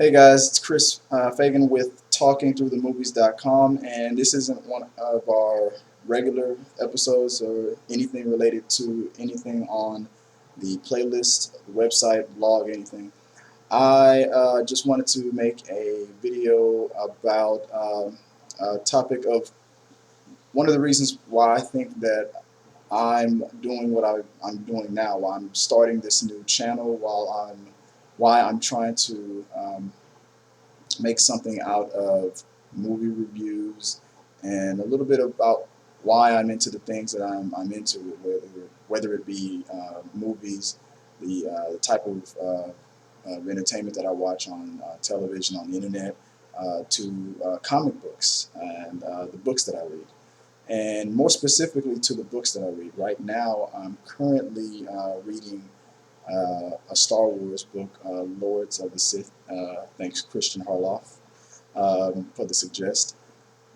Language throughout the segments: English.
Hey guys, it's Chris Fagan with TalkingThroughTheMovies.com, and this isn't one of our regular episodes or anything related to anything on the playlist, the website, blog, anything. I just wanted to make a video about a topic of one of the reasons why I think that I'm doing what I'm doing now, while I'm starting this new channel, why I'm trying to make something out of movie reviews and a little bit about why I'm into the things that I'm into, whether it be movies, the type of entertainment that I watch on television, on the internet, to comic books and the books that I read. And more specifically to the books that I read. Right now, I'm currently reading a Star Wars book, Lords of the Sith. Thanks, Christian Harloff, for the suggest.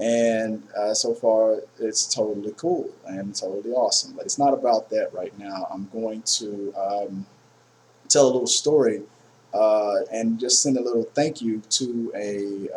And so far, it's totally cool and totally awesome. But it's not about that right now. I'm going to tell a little story and just send a little thank you to a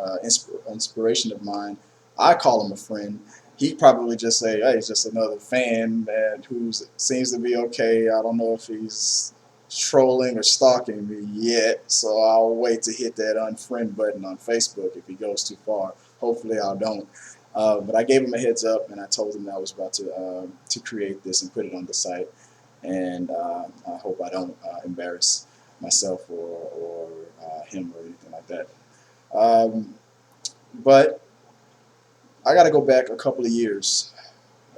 inspiration of mine. I call him a friend. He'd probably just say, "Hey, he's just another fan man who seems to be okay. I don't know if he's trolling or stalking me yet, so I'll wait to hit that unfriend button on Facebook if he goes too far. Hopefully, I don't." But I gave him a heads up, and I told him that I was about to create this and put it on the site. And I hope I don't embarrass myself or him or anything like that. But I got to go back a couple of years,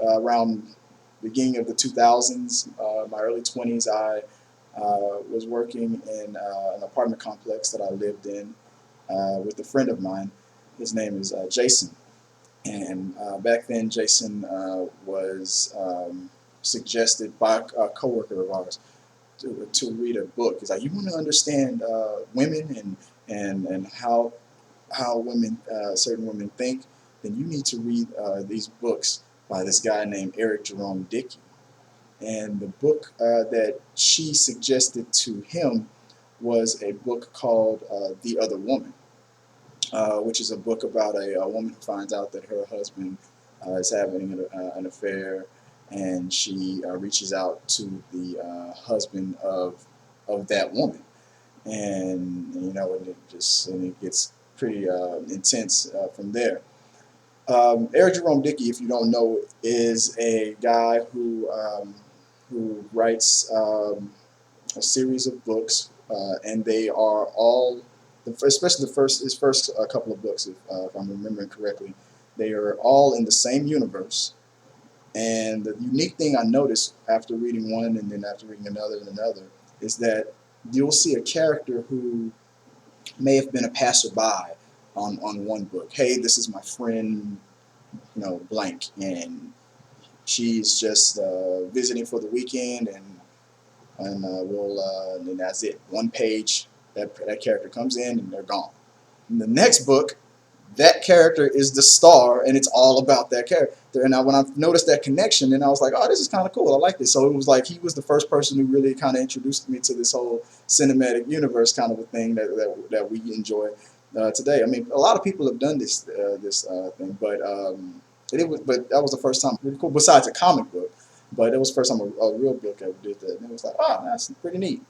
around the beginning of the 2000s, my early 20s. I was working in an apartment complex that I lived in with a friend of mine. His name is Jason. And back then, Jason was suggested by a coworker of ours to read a book. He's like, "You want to understand women and how women, certain women think, then you need to read these books by this guy named Eric Jerome Dickey." And the book that she suggested to him was a book called The Other Woman, which is a book about a woman who finds out that her husband is having an affair, and she reaches out to the husband of that woman, and and it gets pretty intense from there. Eric Jerome Dickey, if you don't know, is a guy who writes a series of books, and they are all, especially his first couple of books, if I'm remembering correctly, they are all in the same universe. And the unique thing I noticed after reading one and then after reading another and another is that you'll see a character who may have been a passerby on one book. Hey, this is my friend, blank, and she's just visiting for the weekend, and that's it. One page, that character comes in and they're gone. In the next book, that character is the star, and it's all about that character. And when I noticed that connection, then I was like, "Oh, this is kind of cool. I like this." So it was like he was the first person who really kind of introduced me to this whole cinematic universe kind of a thing that we enjoy today. I mean, a lot of people have done this thing, but that was the first time. Really cool. Besides a comic book, but it was the first time a real book ever did that, and it was like, "Oh, that's pretty neat."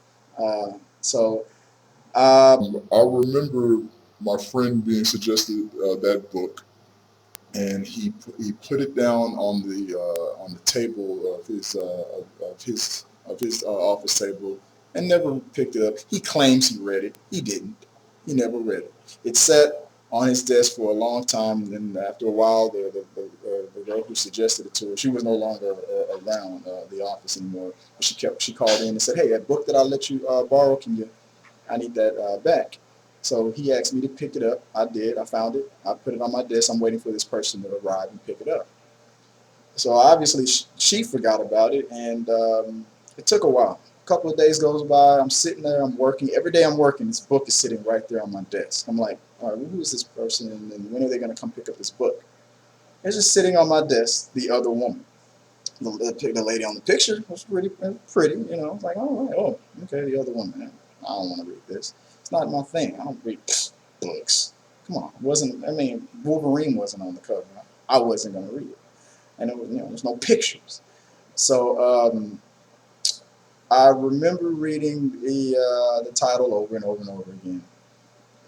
So. I remember my friend being suggested that book, and he put it down on the table of his office table, and never picked it up. He claims he read it. He didn't. He never read it. It sat on his desk for a long time, and then after a while, the girl who suggested it to her, she was no longer around the office anymore. But she called in and said, "Hey, that book that I let you borrow, I need that back." So he asked me to pick it up. I did. I found it. I put it on my desk. I'm waiting for this person to arrive and pick it up. So obviously she forgot about it, and it took a while. A couple of days goes by. I'm sitting there. I'm working. Every day I'm working. This book is sitting right there on my desk. I'm like, "All right, who is this person, and when are they going to come pick up this book?" It's just sitting on my desk. The Other Woman. The lady on the picture was pretty. I was like, "Oh, right, oh, okay, The Other Woman. I don't want to read this. It's not my thing. I don't read." books. Come on, wasn't I mean Wolverine wasn't on the cover. I wasn't gonna read it, and it was, there's no pictures. So I remember reading the title over and over and over again.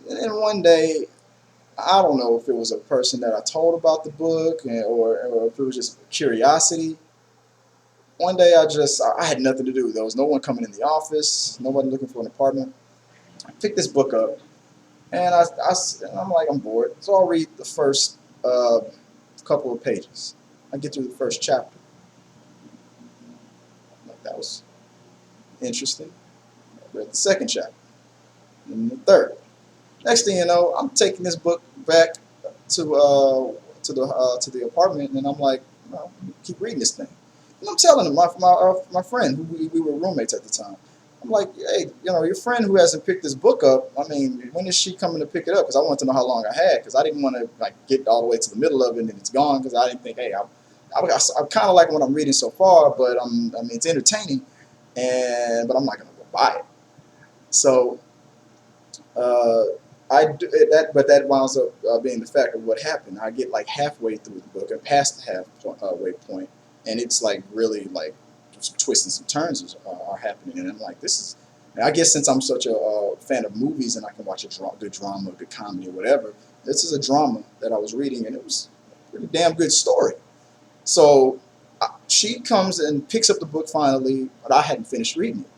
And then one day, I don't know if it was a person that I told about the book or if it was just curiosity. One day I had nothing to do. There was no one coming in the office, nobody looking for an apartment. I picked this book up and I'm like, I'm bored. So I'll read the first couple of pages. I get through the first chapter. Like, that was interesting. I read the second chapter and the third. Next thing you know, I'm taking this book back to the apartment, and I'm like, well, keep reading this thing. And I'm telling him, my friend, who we were roommates at the time. I'm like, hey, your friend who hasn't picked this book up. I mean, when is she coming to pick it up? Because I wanted to know how long I had, because I didn't want to like get all the way to the middle of it and it's gone. Because I didn't think, hey, I'm kind of liking what I'm reading so far, but I mean, it's entertaining, but I'm not gonna go buy it. So. Uh, I do but that winds up being the fact of what happened. I get like halfway through the book and past the halfway point, and it's like really like some twists and some turns are happening, and I'm like, this is. And I guess since I'm such a fan of movies and I can watch good drama, good comedy, or whatever, this is a drama that I was reading, and it was a pretty damn good story. So she comes and picks up the book finally, but I hadn't finished reading it.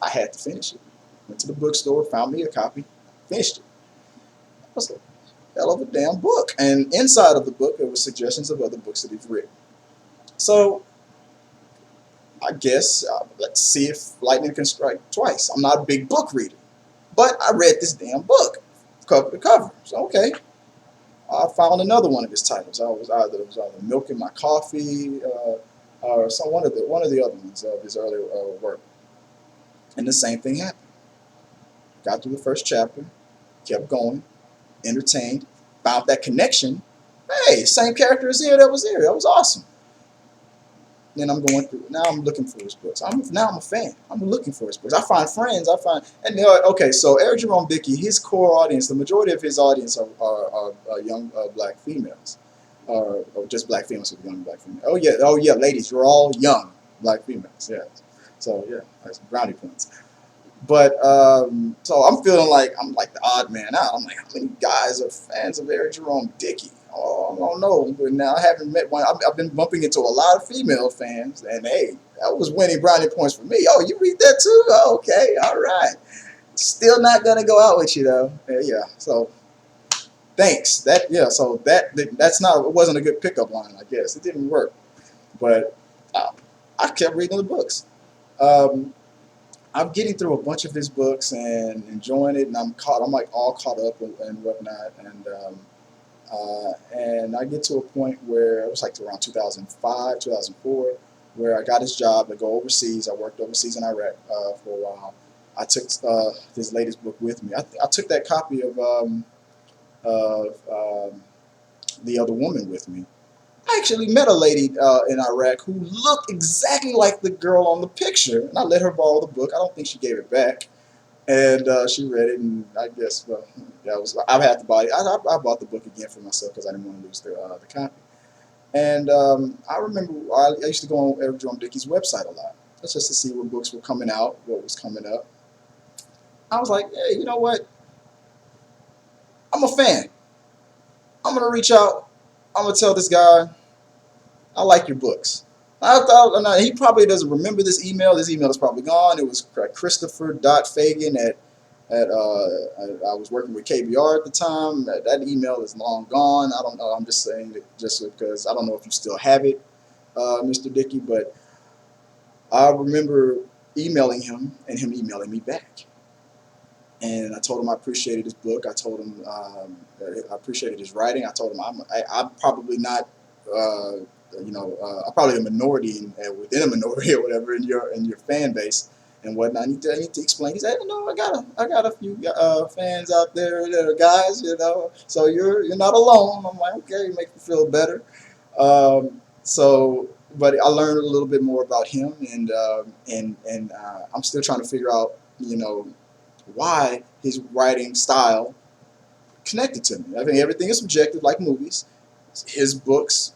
I had to finish it. Went to the bookstore, found me a copy, finished it. It was a hell of a damn book. And inside of the book, there were suggestions of other books that he's written. So I guess let's see if lightning can strike twice. I'm not a big book reader, but I read this damn book cover to cover. So okay, I found another one of his titles. It was either Milking My Coffee or one of the other ones of his earlier work. And the same thing happened. Got through the first chapter, kept going, entertained, found that connection. Hey, same character as here that was here. That was awesome. Then I'm going through. Now I'm looking for his books. Now I'm a fan. I'm looking for his books. I find friends. And okay. So Eric Jerome Dickey, his core audience, the majority of his audience are young black females, or just black females with young black females. Oh yeah, ladies, you're all young black females. Yeah. So yeah, that's brownie points. But so I'm like the odd man out. I'm like, how many guys are fans of Eric Jerome Dickey? Oh, I don't know. But now I haven't met one. I've been bumping into a lot of female fans, and hey, that was winning brownie points for me. Oh, you read that too? Oh, okay, all right. Still not gonna go out with you though. Yeah. So thanks. That's not. It wasn't a good pickup line. I guess it didn't work. But I kept reading the books. Um, I'm getting through a bunch of his books and enjoying it, and I'm like all caught up and whatnot, and I get to a point where it was like around 2005, 2004, where I got his job to go overseas. I worked overseas in Iraq for a while. I took his latest book with me. I took that copy of The Other Woman with me. I actually met a lady in Iraq who looked exactly like the girl on the picture, and I let her borrow the book. I don't think she gave it back, and she read it, and I guess I had to buy it. I bought the book again for myself because I didn't want to lose the copy. And I remember I used to go on Eric Jerome Dickey's website a lot, just to see what books were coming out, what was coming up. I was like, hey, you know what? I'm a fan. I'm gonna reach out. I'm gonna tell this guy I like your books. I thought he probably doesn't remember this email. This email is probably gone. It was Christopher.Fagan I was working with KBR at the time. That email is long gone. I don't know. I'm just saying it just because I don't know if you still have it, Mr. Dickey. But I remember emailing him and him emailing me back. And I told him I appreciated his book. I told him I appreciated his writing. I told him I'm probably not, I'm probably a minority within a minority or whatever in your fan base and whatnot. I need to explain. He said, I got a few fans out there that are guys, so you're not alone. I'm like, okay, it makes me feel better. But I learned a little bit more about him, and I'm still trying to figure out, why his writing style connected to me. I mean, everything is subjective, like movies. His books,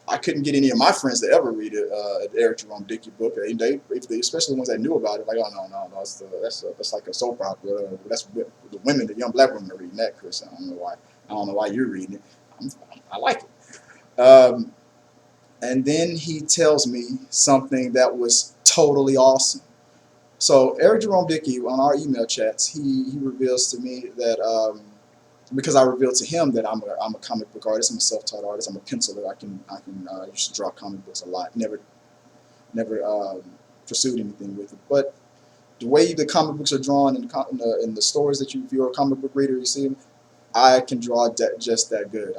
I couldn't get any of my friends to ever read an Eric Jerome Dickey book. Especially the ones that knew about it, like, oh no, that's like a soap opera. That's the women, the young black women are reading that, Chris. I don't know why you're reading it. I like it. And then he tells me something that was totally awesome. So Eric Jerome Dickey, on our email chats, he reveals to me that because I revealed to him that I'm a comic book artist, I'm a self-taught artist, I'm a penciler. I used to draw comic books a lot. Never pursued anything with it. But the way the comic books are drawn in the stories that if you're a comic book reader, you see them, I can draw just that good.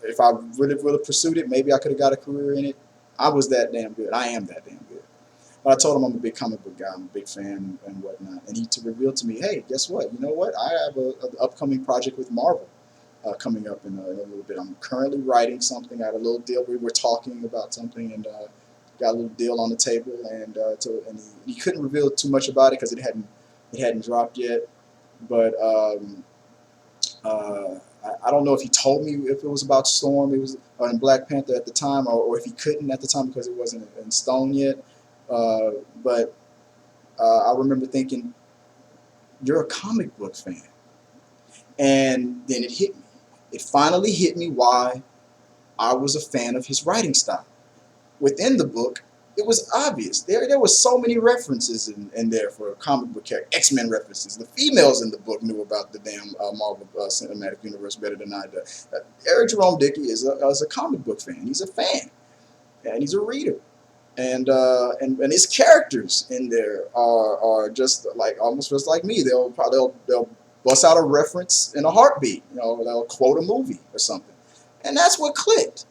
If I would have pursued it, maybe I could have got a career in it. I was that damn good. I am that damn good. But I told him I'm a big comic book guy. I'm a big fan and whatnot. And he to reveal to me, hey, guess what? You know what? I have an upcoming project with Marvel coming up in a little bit. I'm currently writing something. I had a little deal. We were talking about something and got a little deal on the table. And he couldn't reveal too much about it because it hadn't dropped yet. But I don't know if he told me if it was about Storm, it was in Black Panther at the time, or if he couldn't at the time because it wasn't in stone yet. But I remember thinking, you're a comic book fan. And then it hit me. It finally hit me why I was a fan of his writing style. Within the book, it was obvious. There were so many references in there for comic book characters, X-Men references. The females in the book knew about the damn Marvel Cinematic Universe better than I do. Eric Jerome Dickey is a comic book fan. He's a fan, and he's a reader. And his characters in there are just like almost just like me. They'll bust out a reference in a heartbeat. They'll quote a movie or something, and that's what clicked.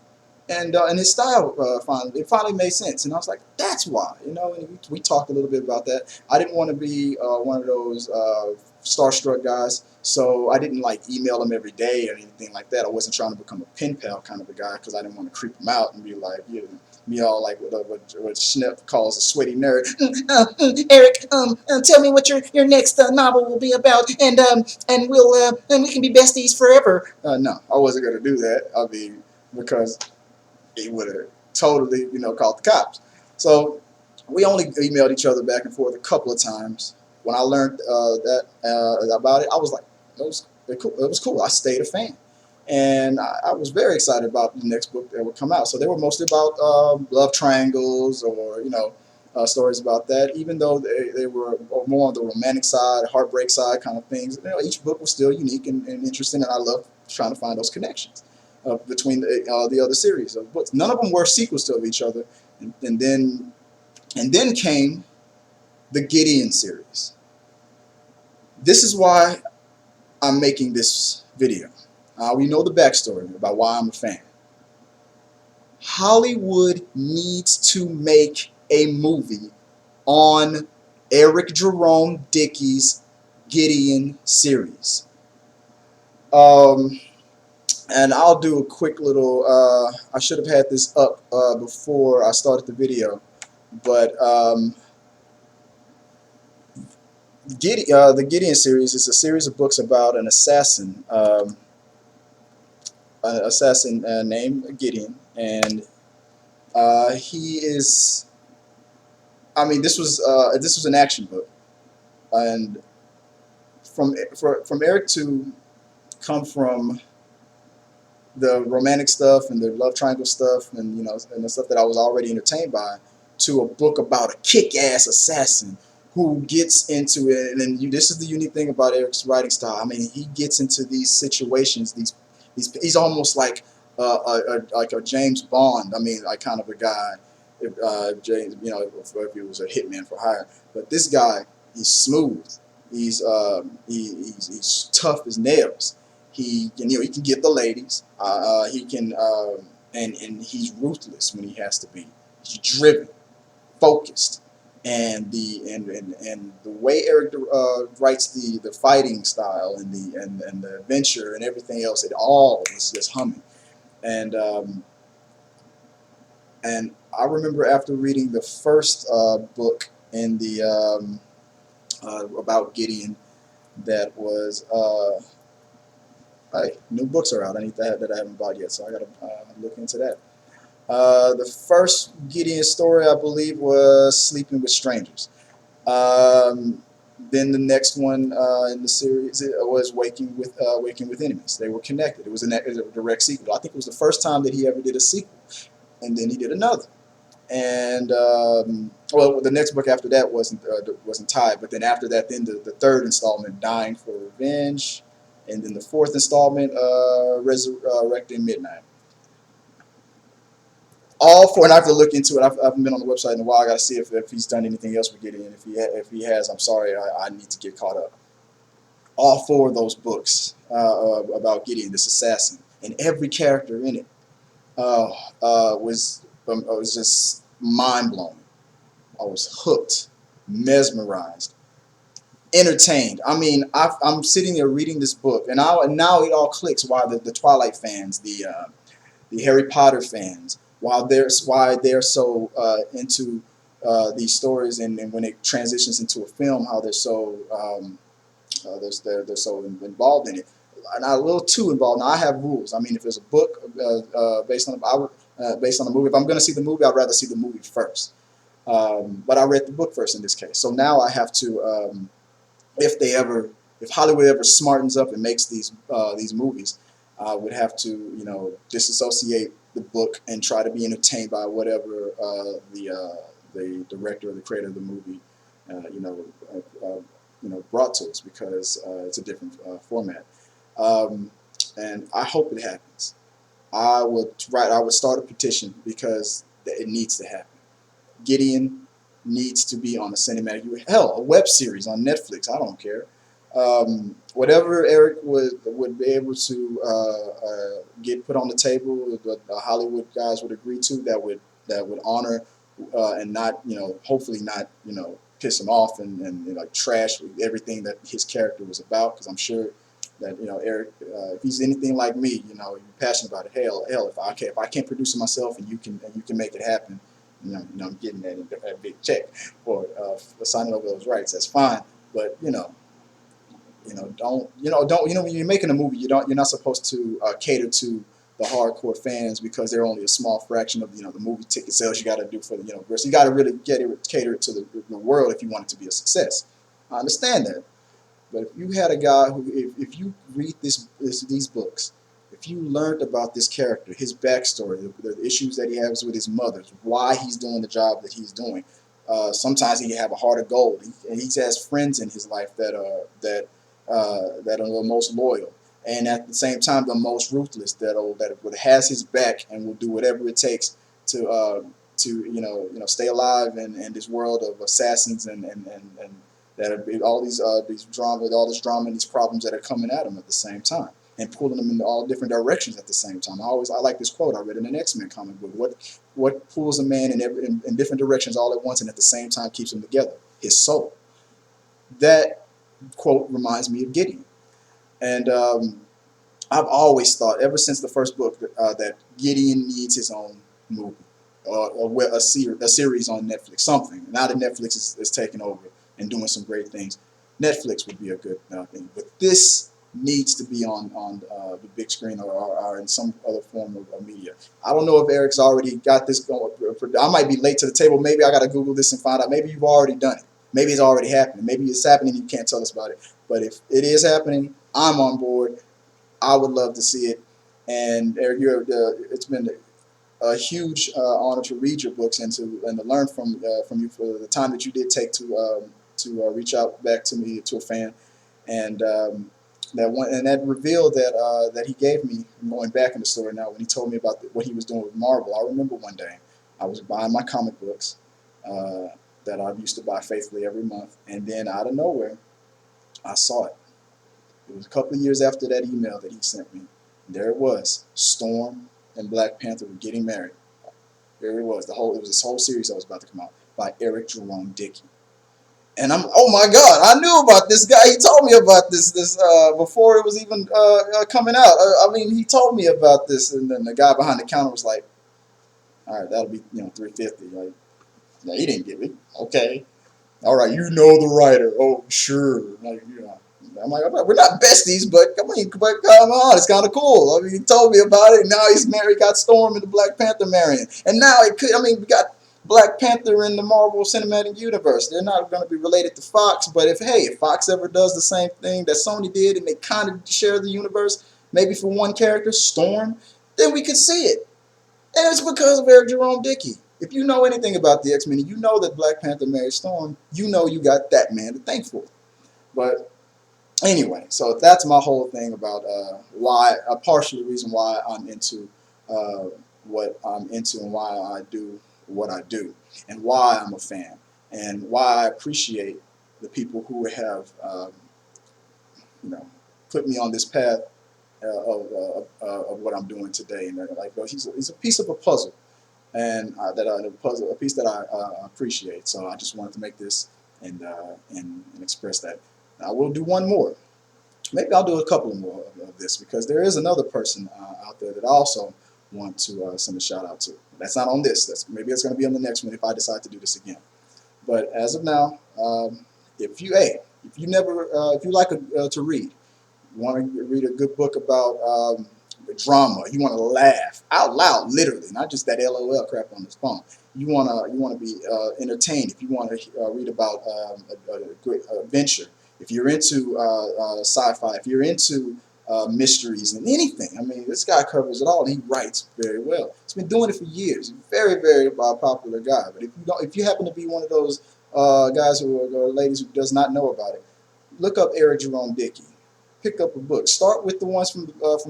And his style finally made sense, and I was like, that's why. And we talked a little bit about that. I didn't want to be one of those starstruck guys, so I didn't like email him every day or anything like that. I wasn't trying to become a pen pal kind of a guy because I didn't want to creep him out and be like, me all like what Schnepp calls a sweaty nerd. Eric, tell me what your next novel will be about, and we can be besties forever. No, I wasn't gonna do that. I mean, because he would have totally, called the cops. So we only emailed each other back and forth a couple of times. When I learned about it, I was like, it was cool. I stayed a fan. And I was very excited about the next book that would come out. So they were mostly about love triangles or, stories about that, even though they were more on the romantic side, heartbreak side kind of things. Each book was still unique and interesting, and I loved trying to find those connections between the other series of books. None of them were sequels to each other. And then came the Gideon series. This is why I'm making this video. We know the backstory about why I'm a fan. Hollywood needs to make a movie on Eric Jerome Dickey's Gideon series. And I'll do a quick little, I should have had this up before I started the video, but the Gideon series is a series of books about an assassin named Gideon, and he is, I mean, this was an action book, and from Eric to come from the romantic stuff and the love triangle stuff and and the stuff that I was already entertained by, to a book about a kick-ass assassin who gets into it. And then this is the unique thing about Eric's writing style. I mean, he gets into these situations. He's almost like a James Bond. I mean, like kind of a guy. If James, if he was a hitman for hire. But this guy, he's smooth. He's tough as nails. He can get the ladies. He can and he's ruthless when he has to be. He's driven, focused, and the way Eric writes the fighting style and the adventure and everything else, it all is just humming. And I remember after reading the first book in the about Gideon, that was Hey, new books are out. I need that I haven't bought yet, so I gotta look into that. The first Gideon story, I believe, was Sleeping with Strangers. Um, then the next one in the series was Waking with Enemies. They were connected. It was a direct sequel. I think it was the first time that he ever did a sequel, and then he did another. And well, the next book after that wasn't tied, but then after that, then the third installment, Dying for Revenge, and then the fourth installment, Resurrecting Midnight. All four, and I have to look into it. I've been on the website in a while. I got to see if he's done anything else with Gideon. If he has, I'm sorry, I need to get caught up. All four of those books about Gideon, this assassin, and every character in it uh, was just mind blowing. I was hooked, mesmerized, entertained. I mean, I'm sitting there reading this book, and now it all clicks. Why the Twilight fans, the Harry Potter fans, why they're so into these stories, and when it transitions into a film, how they're so they're so involved in it. Not a little too involved. Now I have rules. I mean, if there's a book based on a movie, if I'm going to see the movie, I'd rather see the movie first. But I read the book first in this case, so now I have to if they ever if Hollywood ever smartens up and makes these movies, I would have to disassociate the book and try to be entertained by whatever the director or the creator of the movie uh, you know brought to us, because it's a different format. Um, and I hope it happens. I would start a petition because it needs to happen. Gideon needs to be on a cinematic, hell, a web series on Netflix. I don't care. Whatever Eric would be able to get put on the table, the Hollywood guys would agree to, that would honor and not hopefully not piss him off and like trash everything that his character was about. Because I'm sure that Eric, if he's anything like me, you're passionate about it. Hell, if I can't produce it myself and you can make it happen, I'm getting that big check for signing over those rights. That's fine, but don't when you're making a movie, you're not supposed to cater to the hardcore fans, because they're only a small fraction of the movie ticket sales you got to do for the so you got to really cater it to the world if you want it to be a success. I understand that. But if you had a guy who, if you read these books, if you learned about this character, his backstory, the issues that he has with his mother, why he's doing the job that he's doing, sometimes he have a heart of gold. He has friends in his life that are the most loyal, and at the same time the most ruthless. That has his back and will do whatever it takes to stay alive in this world of assassins and that are these drama, all this drama and these problems that are coming at him at the same time, and pulling them in all different directions at the same time. I like this quote I read in an X-Men comic book. What pulls a man in different directions all at once and at the same time keeps them together? His soul. That quote reminds me of Gideon, and I've always thought, ever since the first book, that Gideon needs his own movie, or a series on Netflix, something. Now that Netflix is taking over and doing some great things, Netflix would be a good thing. But this needs to be on the big screen, or in some other form of media. I don't know if Eric's already got this going. I might be late to the table. Maybe I got to Google this and find out. Maybe you've already done it. Maybe it's already happening. Maybe it's happening and you can't tell us about it. But if it is happening, I'm on board. I would love to see it. And Eric, it's been a huge honor to read your books and to learn from you for the time that you did take to reach out back to me, to a fan, and that reveal that he gave me, going back in the story now, when he told me about what he was doing with Marvel. I remember one day I was buying my comic books uh, that I used to buy faithfully every month, and then out of nowhere I saw it. It was a couple of years after that email that he sent me. There it was. Storm and Black Panther were getting married. There it was. It was this whole series that was about to come out by Eric Jerome Dickey. And oh my God, I knew about this guy. He told me about this before it was even coming out. I mean, he told me about this, and then the guy behind the counter was like, "All right, that'll be $350." Like, no, he didn't give it. Okay, all right, the writer. Oh, sure. Like, I'm like, we're not besties, but come on, it's kind of cool. I mean, he told me about it, and now he's married, got Storm in the Black Panther marrying, and now it could. I mean, we got Black Panther in the Marvel Cinematic Universe. They're not going to be related to Fox, but if Fox ever does the same thing that Sony did, and they kind of share the universe, maybe for one character, Storm, then we could see it. And it's because of Eric Jerome Dickey. If you know anything about the X-Men, you know that Black Panther married Storm, you know you got that man to thank for. But anyway, so that's my whole thing about why, a partial reason why I'm into what I'm into and why I do what I do and why I'm a fan and why I appreciate the people who have, you know, put me on this path of what I'm doing today. And like, he's a piece of a puzzle, and a piece that I appreciate. So I just wanted to make this and express that. I will do one more. Maybe I'll do a couple more of this because there is another person out there that I also want to send a shout out to. That's not on this. Maybe it's going to be on the next one if I decide to do this again. But as of now, if you like to read, you want to read a good book about drama, you want to laugh out loud, literally, not just that LOL crap on his phone. You want to be entertained. If you want to read about a great adventure, if you're into sci-fi, if you're into mysteries and anything, I mean, this guy covers it all. And he writes very well. He's been doing it for years. He's a very, very popular guy. But if you happen to be one of those guys or ladies who does not know about it, look up Eric Jerome Dickey. Pick up a book. Start with the ones from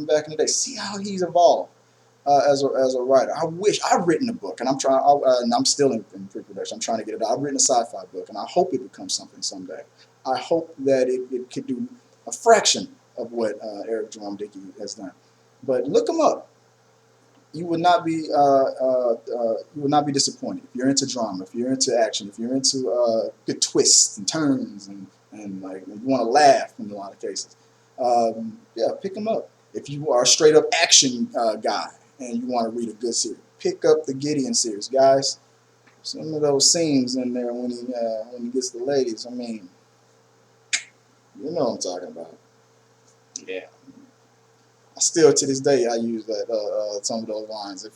back in the day. See how he's evolved as a writer. I wish I've written a book, and I'm still in pre-production. I'm trying to get it out. I've written a sci-fi book, and I hope it becomes something someday. I hope that it could do a fraction of what Eric Jerome Dickey has done. But look him up. You would not be disappointed if you're into drama, if you're into action, if you're into good twists and turns, and like you want to laugh in a lot of cases. Yeah, pick them up. If you are a straight up action guy and you want to read a good series, pick up the Gideon series, guys. Some of those scenes in there when he gets the ladies, I mean, you know what I'm talking about. Yeah. I still to this day I use that some of those lines.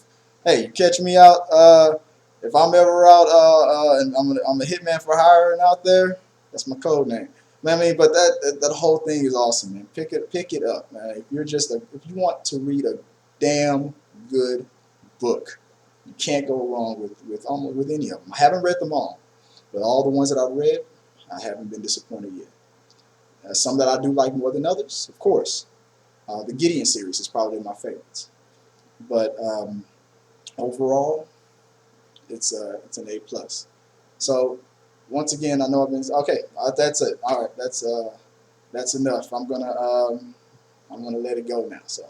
Hey, you catch me out, if I'm ever out and I'm a hitman for hire and out there, that's my code name. I mean, but that whole thing is awesome, man. Pick it up, man. If you want to read a damn good book, you can't go wrong with any of them. I haven't read them all, but all the ones that I've read, I haven't been disappointed yet. Some that I do like more than others, of course. The Gideon series is probably my favorites, but overall, it's an A plus. So once again, I know I've been okay. That's it. All right, that's enough. I'm gonna let it go now. So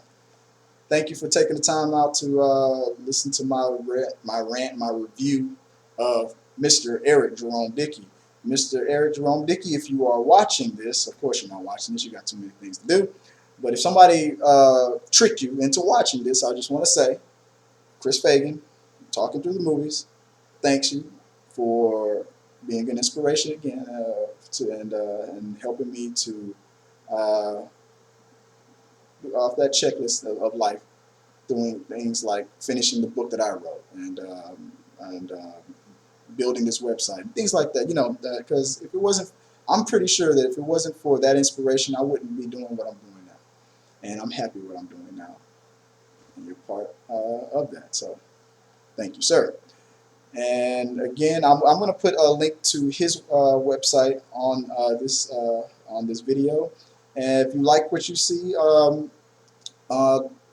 thank you for taking the time out to listen to my rant, my review of Mr. Eric Jerome Dickey. Mr. Eric Jerome Dickey, if you are watching this, of course you're not watching this. You got too many things to do. But if somebody tricked you into watching this, I just want to say, Chris Fagan, talking through the movies, thanks you for being an inspiration again and helping me to off that checklist of life, doing things like finishing the book that I wrote and building this website, things like that. You know, because if it wasn't, I'm pretty sure that if it wasn't for that inspiration, I wouldn't be doing what I'm doing. And I'm happy with what I'm doing now. And you're part of that. So thank you, sir. And again, I'm going to put a link to his website on this video. And if you like what you see, and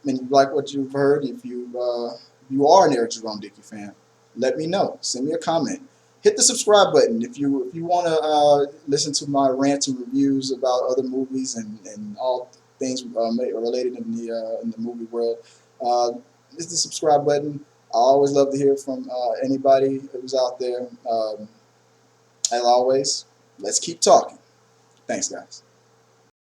you like what you've heard, if you are an Eric Jerome Dickey fan, let me know. Send me a comment. Hit the subscribe button if you want to listen to my rants and reviews about other movies and all things related in the movie world. Hit the subscribe button. I always love to hear from anybody who's out there. As always, let's keep talking. Thanks, guys.